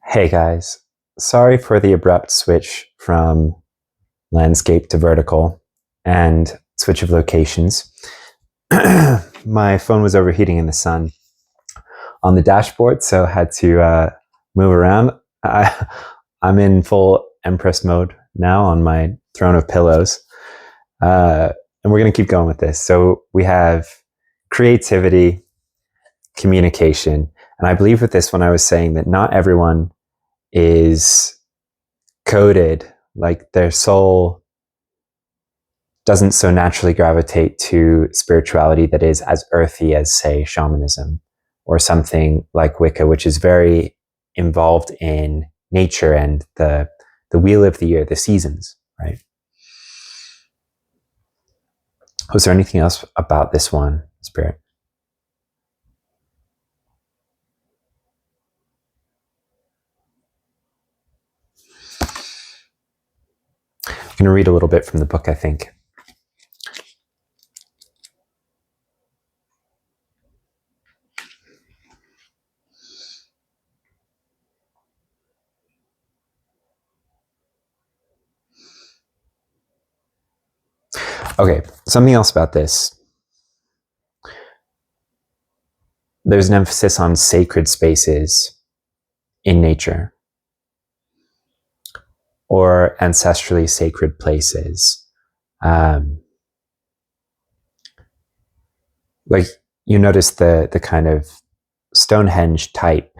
Hey guys, sorry for the abrupt switch from landscape to vertical and switch of locations. My phone was overheating in the sun on the dashboard, so I had to move around. I'm in full Empress mode now on my throne of pillows. And we're going to keep going with this. So we have creativity, communication. And I believe with this one, I was saying that not everyone is coded, like their soul doesn't so naturally gravitate to spirituality that is as earthy as, say, shamanism or something like Wicca, which is very involved in nature and the wheel of the year, the seasons, right? Was there anything else about this one, Spirit? I'm going to read a little bit from the book, I think. Okay, something else about this. There's an emphasis on sacred spaces in nature or ancestrally sacred places. Like you notice the kind of Stonehenge type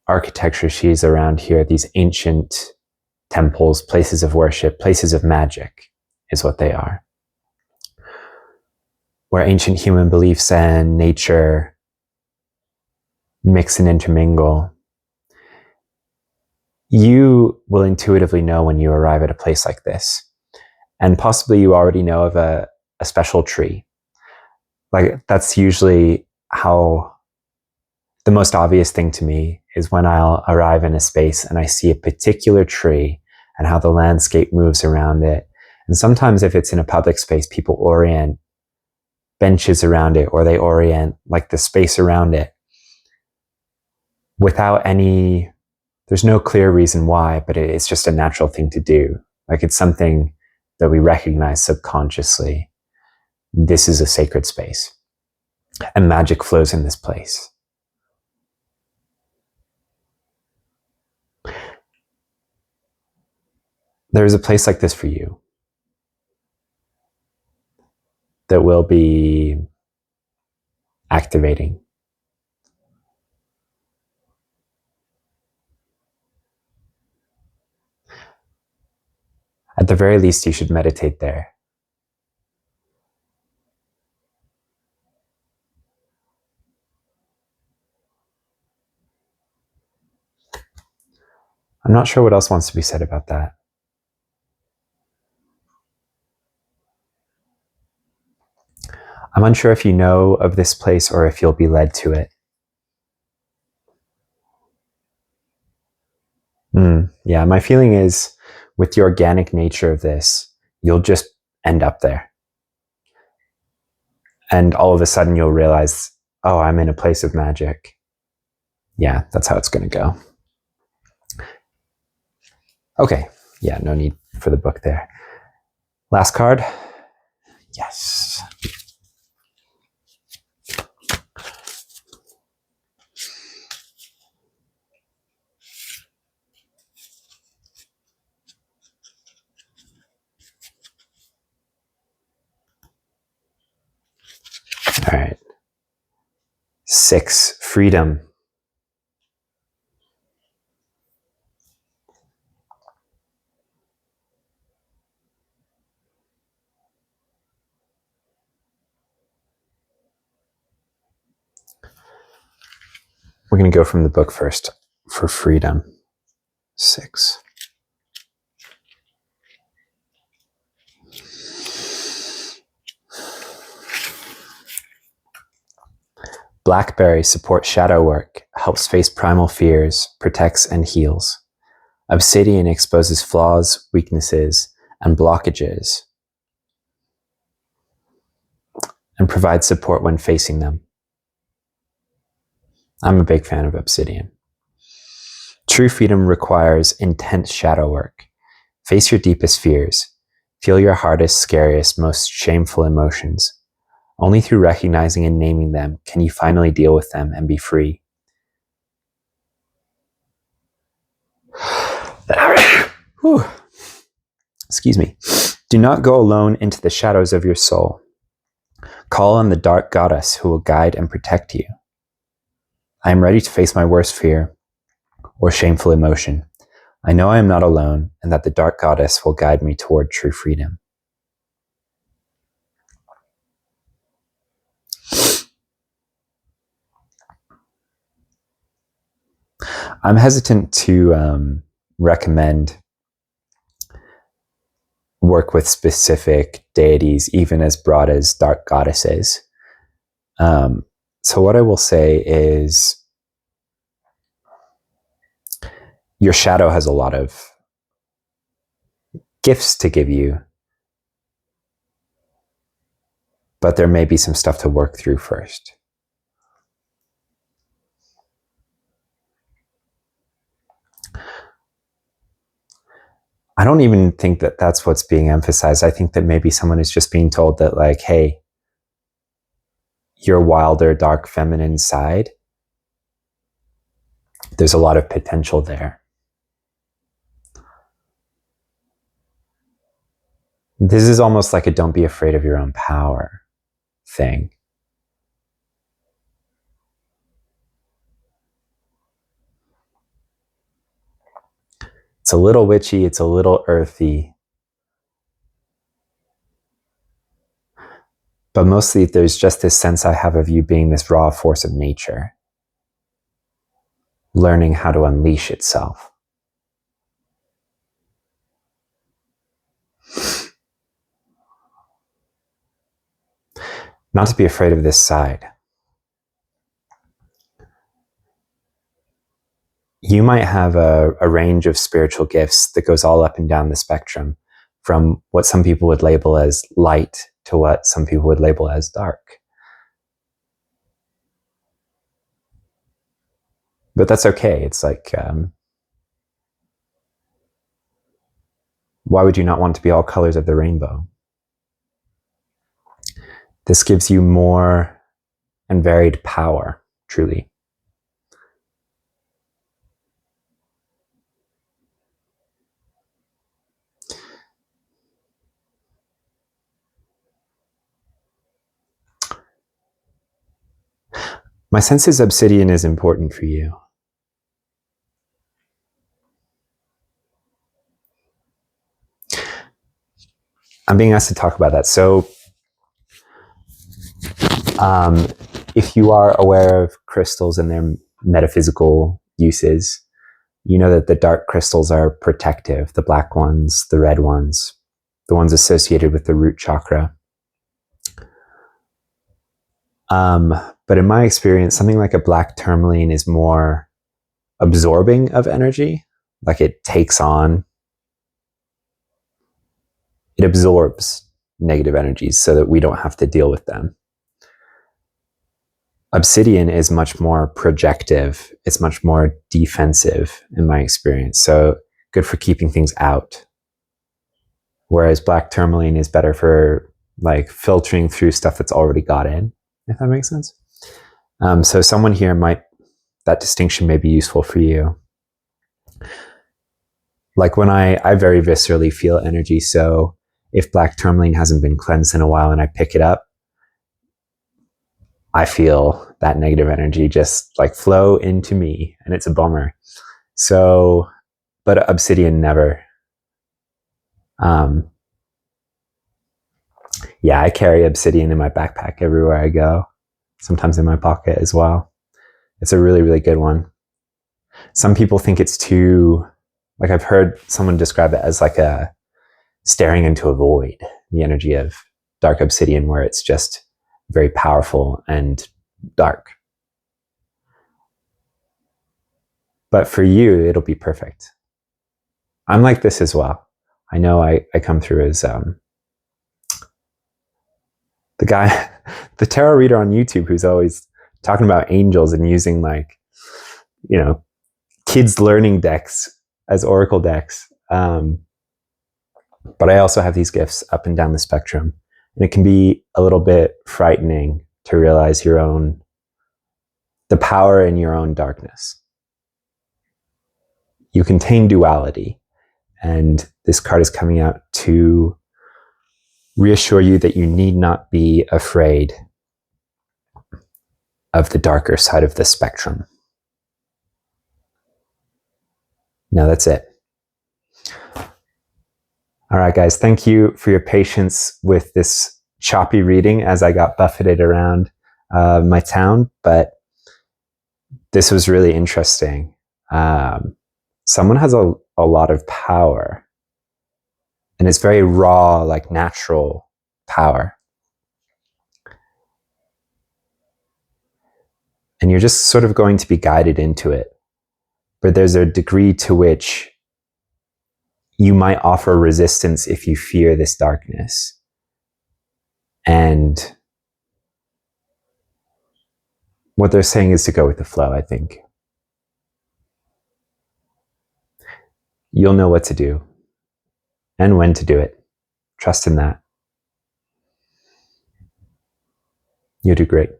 architecture she's around here, these ancient temples, places of worship, places of magic is what they are, where ancient human beliefs and nature mix and intermingle. You will intuitively know when you arrive at a place like this, and possibly you already know of a special tree. Like that's usually how the most obvious thing to me is when I'll arrive in a space and I see a particular tree and how the landscape moves around it. And sometimes if it's in a public space, people orient benches around it, or they orient like the space around it without any, there's no clear reason why, but it's just a natural thing to do. Like it's something that we recognize subconsciously. This is a sacred space and magic flows in this place. There is a place like this for you that will be activating. At the very least, you should meditate there. I'm not sure what else wants to be said about that. I'm unsure if you know of this place or if you'll be led to it. Yeah, my feeling is with the organic nature of this, you'll just end up there. And all of a sudden you'll realize, oh, I'm in a place of magic. Yeah, that's how it's going to go. Okay, yeah, no need for the book there. Last card. Yes. All right. 6, freedom. We're going to go from the book first for freedom. 6. Blackberry supports shadow work, helps face primal fears, protects and heals. Obsidian exposes flaws, weaknesses, and blockages, and provides support when facing them. I'm a big fan of obsidian. True freedom requires intense shadow work. Face your deepest fears. Feel your hardest, scariest, most shameful emotions. Only through recognizing and naming them can you finally deal with them and be free. Excuse me. Do not go alone into the shadows of your soul. Call on the dark goddess who will guide and protect you. I am ready to face my worst fear or shameful emotion. I know I am not alone and that the dark goddess will guide me toward true freedom. I'm hesitant to recommend work with specific deities, even as broad as dark goddesses. So what I will say is your shadow has a lot of gifts to give you, but there may be some stuff to work through first. I don't even think that that's what's being emphasized. I think that maybe someone is just being told that, like, hey, your wilder, dark, feminine side, there's a lot of potential there. This is almost like a don't be afraid of your own power thing. It's a little witchy, it's a little earthy. But mostly there's just this sense I have of you being this raw force of nature, learning how to unleash itself. Not to be afraid of this side. You might have a range of spiritual gifts that goes all up and down the spectrum, from what some people would label as light to what some people would label as dark. But that's okay. It's like, why would you not want to be all colors of the rainbow? This gives you more and varied power, truly. My sense is obsidian is important for you. I'm being asked to talk about that. So, if you are aware of crystals and their metaphysical uses, you know that the dark crystals are protective, the black ones, the red ones, the ones associated with the root chakra. But in my experience, something like a black tourmaline is more absorbing of energy, like it takes on, it absorbs negative energies so that we don't have to deal with them. Obsidian is much more projective. It's much more defensive in my experience. So good for keeping things out. Whereas black tourmaline is better for like filtering through stuff that's already got in, if that makes sense. So someone here that distinction may be useful for you. Like when I very viscerally feel energy. So if black tourmaline hasn't been cleansed in a while and I pick it up, I feel that negative energy just like flow into me, and it's a bummer. So, but obsidian never. Yeah, I carry obsidian in my backpack everywhere I go, sometimes in my pocket as well. It's a really, really good one. Some people think it's too, like I've heard someone describe it as like a staring into a void, the energy of dark obsidian, where it's just very powerful and dark. But for you, it'll be perfect. I'm like this as well. I know I come through as the guy, the tarot reader on YouTube who's always talking about angels and using like, you know, kids learning decks as oracle decks. But I also have these gifts up and down the spectrum. And it can be a little bit frightening to realize the power in your own darkness. You contain duality. And this card is coming out to reassure you that you need not be afraid of the darker side of the spectrum. Now that's it. All right, guys, thank you for your patience with this choppy reading as I got buffeted around my town, but this was really interesting. Someone has a lot of power, and it's very raw, like natural power. And you're just sort of going to be guided into it. But there's a degree to which you might offer resistance if you fear this darkness. And what they're saying is to go with the flow, I think. You'll know what to do and when to do it. Trust in that. You'll do great.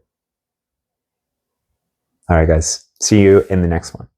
All right, guys. See you in the next one.